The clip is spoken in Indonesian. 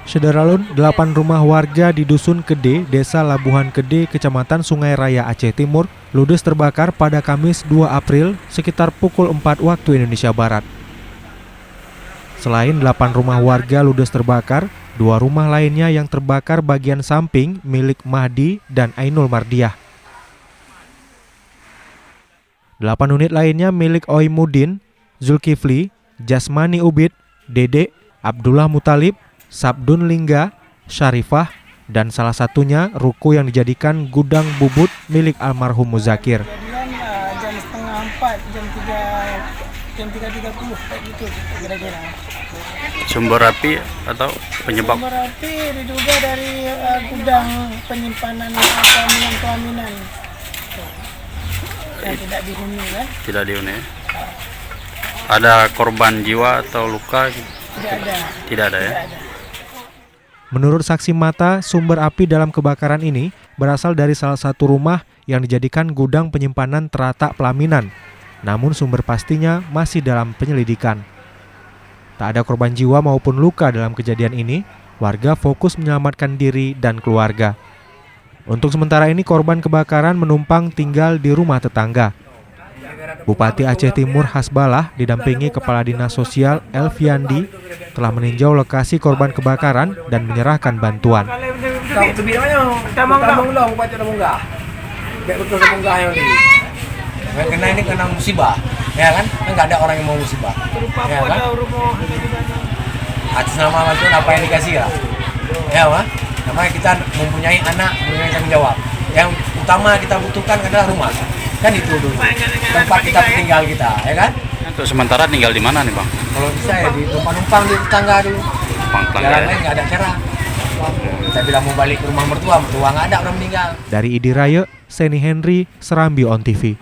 Sederalun, 8 rumah warga di Dusun Kede, Desa Labuhan Kede, Kecamatan Sungai Raya, Aceh Timur, ludes terbakar pada Kamis 2 April sekitar pukul 4 waktu Indonesia Barat. Selain 8 rumah warga ludes terbakar, 2 rumah lainnya yang terbakar bagian samping milik Mahdi dan Ainul Mardiah. 8 unit lainnya milik Oimudin, Zulkifli, Jasmani Ubid, Dede, Abdullah Mutalib, Sabdun Lingga, Syarifah, dan salah satunya ruko yang dijadikan gudang bubut milik almarhum Muzakir. Jam setengah 4, jam 3.30 kayak gitu kira-kira. Sumber api atau penyebab? Sumber api diduga dari gudang penyimpanan pelaminan yang tidak dihuni kan? Tidak dihuni. Ada korban jiwa atau luka? Tidak ada ya? Menurut saksi mata, sumber api dalam kebakaran ini berasal dari salah satu rumah yang dijadikan gudang penyimpanan teratak pelaminan. Namun sumber pastinya masih dalam penyelidikan. Tak ada korban jiwa maupun luka dalam kejadian ini, warga fokus menyelamatkan diri dan keluarga. Untuk sementara ini korban kebakaran menumpang tinggal di rumah tetangga. Bupati Aceh Timur Hasbalah didampingi Kepala Dinas Sosial Elviandi telah meninjau lokasi korban kebakaran dan menyerahkan bantuan. Karena ini kena musibah, ya kan? Nggak ada orang yang mau musibah, ya kan? Atas nama bantuan apa yang dikasih ya? Ya, Pak. Namanya kita mempunyai anak, mempunyai tanggung jawab. Yang utama kita butuhkan adalah rumah. Kan itu dulu tempat kita tinggal kita, ya kan? Untuk sementara tinggal di mana nih, Bang? Kalau bisa ya di numpang di tetangga dulu. Jalan lain nggak ada cara. Saya bilang mau balik ke rumah mertua nggak ada orang meninggal. Dari Idi Raya, Seni Henry, Serambi On TV.